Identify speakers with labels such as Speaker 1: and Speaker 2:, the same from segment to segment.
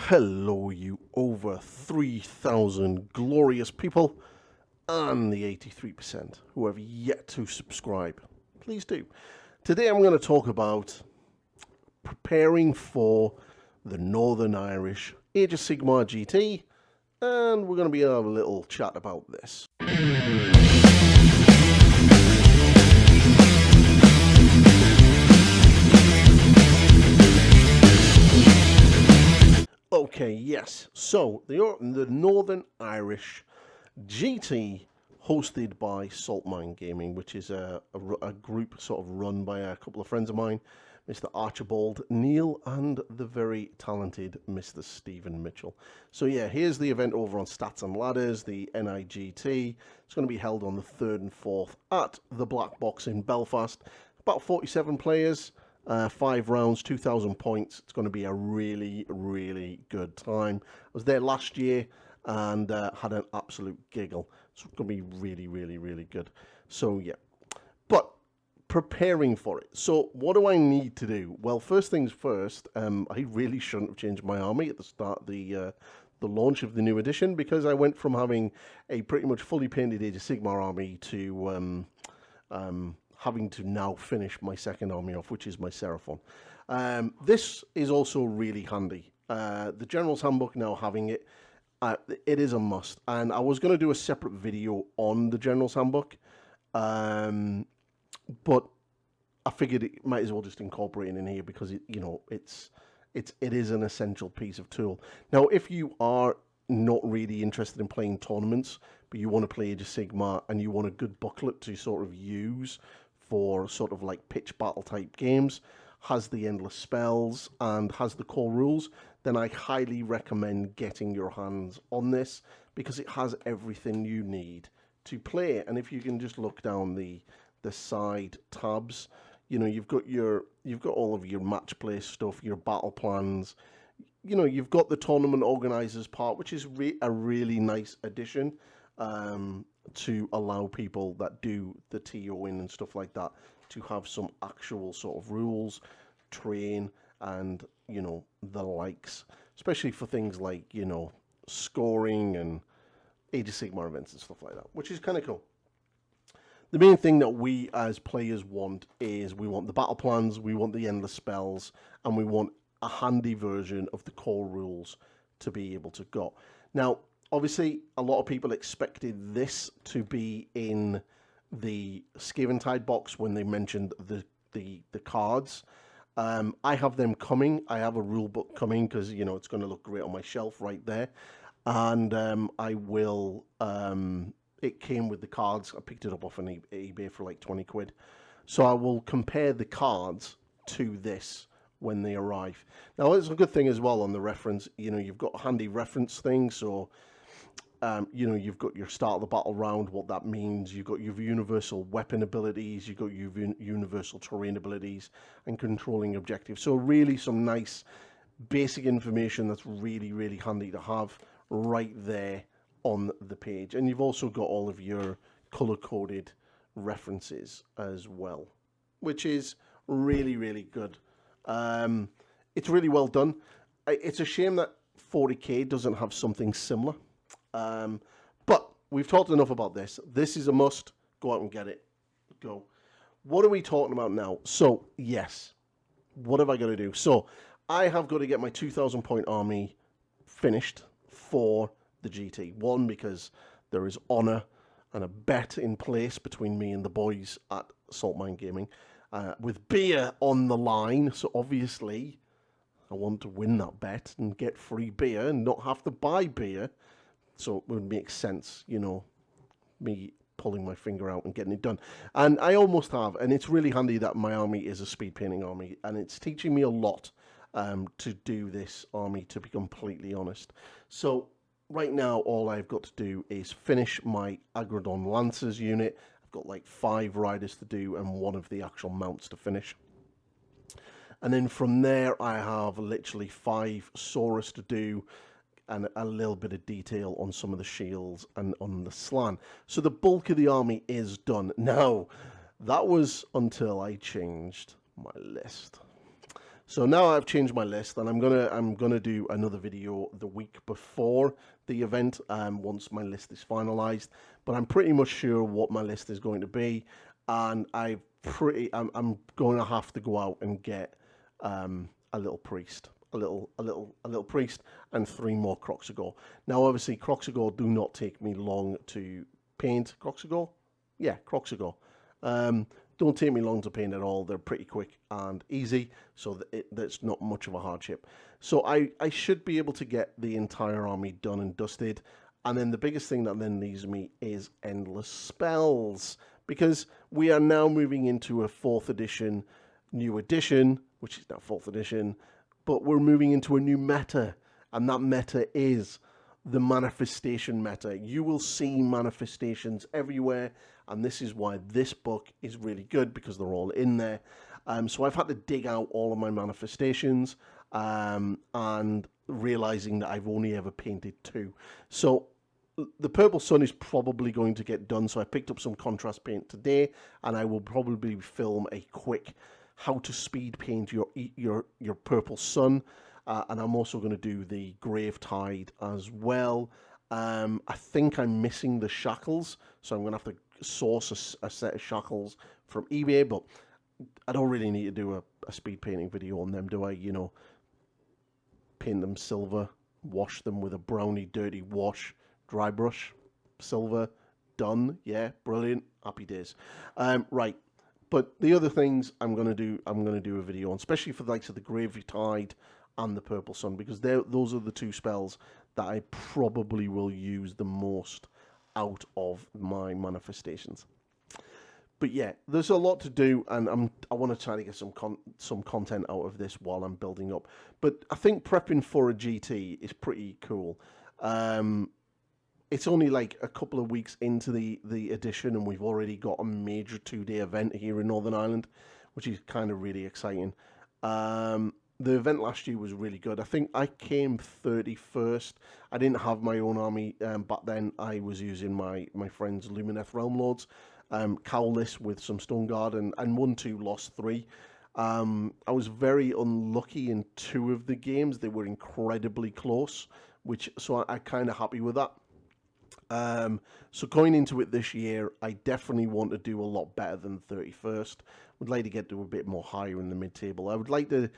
Speaker 1: Hello, you over 3,000 glorious people and the 83% who have yet to subscribe. Please do. Today I'm going to talk about preparing for the Northern Irish Age of Sigmar GT, and we're going to be having a little chat about this. Okay, yes. So, the Northern Irish GT, hosted by Saltmine Gaming, which is a group sort of run by a couple of friends of mine, Mr. Archibald Neal and the very talented Mr. Stephen Mitchell. So yeah, here's the event over on Stats and Ladders, the NIGT. It's going to be held on the 3rd and 4th at the Black Box in Belfast. About 47 players. 5 rounds, 2,000 points. It's going to be a really, really good time. I was there last year and had an absolute giggle. So it's going to be really, really, really good. So yeah, but preparing for it. So what do I need to do? Well, first things first, I really shouldn't have changed my army at the start of the launch of the new edition, because I went from having a pretty much fully painted Age of Sigmar army to having to now finish my second army off, which is my Seraphon. This is also really handy. The General's Handbook, now having it, it is a must. And I was going to do a separate video on the General's Handbook, but I figured it might as well just incorporate it in here, because it is an essential piece of tool. Now, if you are not really interested in playing tournaments, but you want to play Age of Sigmar and you want a good booklet to sort of use for sort of like pitch battle type games, has the endless spells and has the core rules, then I highly recommend getting your hands on this, because it has everything you need to play. And if you can just look down the side tabs, you know, you've got all of your match play stuff, your battle plans, you know, you've got the tournament organizers part, which is a really nice addition to allow people that do the TOing and stuff like that to have some actual sort of rules, train, and, you know, the likes, especially for things like, you know, scoring and Age of Sigmar events and stuff like that, which is kind of cool. The main thing that we as players want is we want the battle plans, we want the endless spells, and we want a handy version of the core rules to be able to go. Now, obviously, a lot of people expected this to be in the Skaventide box when they mentioned the cards. I have them coming. I have a rule book coming, because, you know, it's going to look great on my shelf right there. And I will... it came with the cards. I picked it up off on eBay for like 20 quid. So I will compare the cards to this when they arrive. Now, it's a good thing as well on the reference. You know, you've got a handy reference thing. So, you know, you've got your start of the battle round, what that means. You've got your universal weapon abilities. You've got your universal terrain abilities and controlling objectives. So really some nice basic information that's really, really handy to have right there on the page. And you've also got all of your color-coded references as well, which is really, really good. It's really well done. It's a shame that 40k doesn't have something similar. But we've talked enough about this. This is a must. Go out and get it. Go. What are we talking about now? So, yes. What have I got to do? So, I have got to get my 2,000 point army finished for the GT. One, because there is honour and a bet in place between me and the boys at Saltmine Gaming, with beer on the line. So obviously I want to win that bet and get free beer and not have to buy beer. So it would make sense, you know, me pulling my finger out and getting it done. And I almost have, and it's really handy that my army is a speed painting army, and it's teaching me a lot to do this army, to be completely honest. So right now, all I've got to do is finish my Agrodon Lancers unit. I've got like 5 riders to do and 1 of the actual mounts to finish. And then from there, I have literally 5 Saurus to do and a little bit of detail on some of the shields and on the slan. So the bulk of the army is done. Now, that was until I changed my list. So now I've changed my list, and I'm gonna do another video the week before the event, once my list is finalized. But I'm pretty much sure what my list is going to be, and I'm going to have to go out and get a little priest, a little priest, and 3 more Croxagore. Now, obviously, Croxagore do not take me long to paint. Croxagore, yeah, Croxagore. Don't take me long to paint at all. They're pretty quick and easy, so that's not much of a hardship. So I should be able to get the entire army done and dusted. And then the biggest thing that then leaves me is endless spells, because we are now moving into a 4th edition, new edition, which is now 4th edition, but we're moving into a new meta, and that meta is the manifestation meta. You will see manifestations everywhere, and this is why this book is really good, because they're all in there. So I've had to dig out all of my manifestations, and realizing that I've only ever painted 2. So the Purple Sun is probably going to get done, so I picked up some contrast paint today, and I will probably film a quick how to speed paint your Purple Sun. And I'm also going to do the Grave Tide as well. I think I'm missing the shackles, so I'm going to have to source a set of shackles from eBay, but I don't really need to do a speed painting video on them, do I? You know, paint them silver, wash them with a brownie dirty wash, dry brush, silver, done. Yeah, brilliant, happy days. Right. But the other things I'm gonna do a video on, especially for the likes of the Grave Tide and the Purple Sun, because those are the 2 spells that I probably will use the most out of my manifestations. But yeah, there's a lot to do, and I want to try to get some content out of this while I'm building up. But I think prepping for a GT is pretty cool. It's only like a couple of weeks into the edition, and we've already got a major 2-day event here in Northern Ireland, which is kind of really exciting. The event last year was really good. I think I came 31st. I didn't have my own army back then. I was using my friend's Lumineth Realm Lords, Cowless with some Stone Guard, and won 2, lost 3. I was very unlucky in 2 of the games. They were incredibly close, so I'm kind of happy with that. So going into it this year, I definitely want to do a lot better than 31st. Would like to get to a bit more higher in the mid-table. I would like to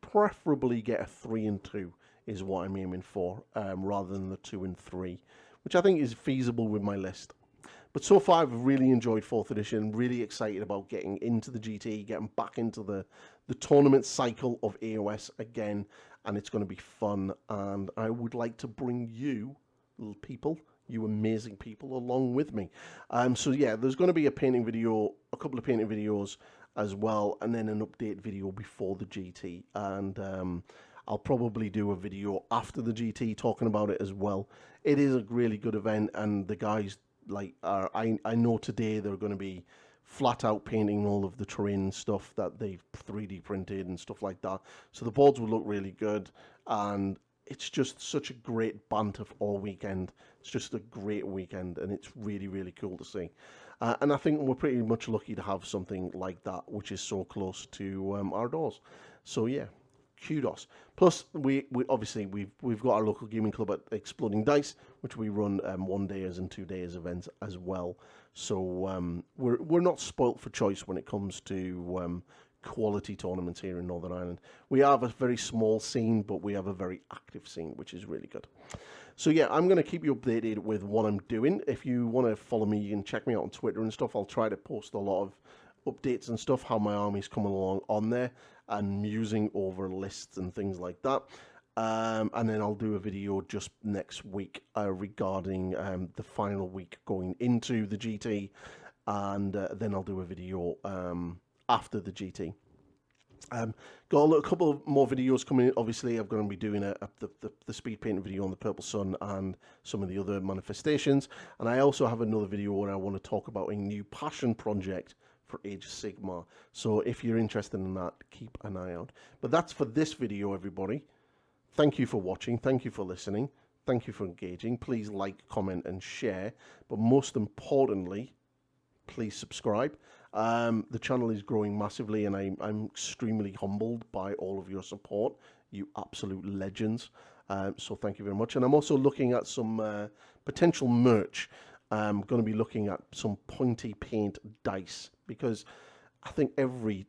Speaker 1: preferably get a 3 and 2 is what I'm aiming for, rather than the 2 and 3, which I think is feasible with my list. But so far, I've really enjoyed 4th edition. Really excited about getting into the GT, getting back into the tournament cycle of AoS again, and it's going to be fun. And I would like to bring you, little people, you amazing people, along with me. So yeah, there's going to be a painting video, a couple of painting videos as well, and then an update video before the GT. And I'll probably do a video after the GT talking about it as well. It is a really good event, and the guys I know today they're going to be flat out painting all of the terrain and stuff that they've 3D printed and stuff like that. So the boards will look really good, and it's just such a great banter all weekend. It's just a great weekend, and it's really, really cool to see. And I think we're pretty much lucky to have something like that, which is so close to our doors. So yeah, kudos. Plus, we obviously we've got our local gaming club at Exploding Dice, which we run 1-dayers and 2-dayers events as well. So we're not spoilt for choice when it comes to quality tournaments here in Northern Ireland. We have a very small scene, but we have a very active scene, which is really good. So yeah, I'm going to keep you updated with what I'm doing. If you want to follow me, you can check me out on Twitter and stuff. I'll try to post a lot of updates and stuff, how my army's coming along on there, and musing over lists and things like that. And then I'll do a video just next week regarding the final week going into the GT, and then I'll do a video after the GT. Got a couple of more videos coming in. Obviously, I'm going to be doing the speed painting video on the Purple Sun and some of the other manifestations. And I also have another video where I want to talk about a new passion project for Age of Sigmar. So if you're interested in that, keep an eye out. But that's for this video, everybody. Thank you for watching. Thank you for listening. Thank you for engaging. Please like, comment, and share. But most importantly, please subscribe. The channel is growing massively, and I'm extremely humbled by all of your support. You absolute legends. So thank you very much. And I'm also looking at some potential merch. I'm going to be looking at some pointy paint dice, because I think every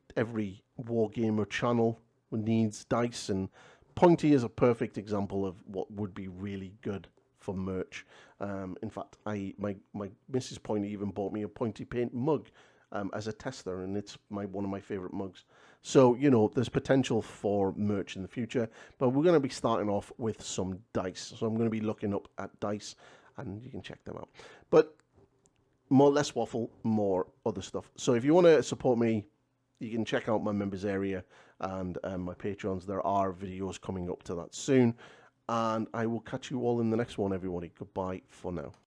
Speaker 1: wargamer channel needs dice, and pointy is a perfect example of what would be really good for merch. In fact, my Mrs. Pointy even bought me a pointy paint mug as a tester, and it's one of my favorite mugs. So, you know, there's potential for merch in the future, but we're going to be starting off with some dice. So I'm going to be looking up at dice, and you can check them out. But more, less waffle, more other stuff. So if you want to support me, you can check out my members area and my Patreons. There are videos coming up to that soon. And I will catch you all in the next one, everybody. Goodbye for now.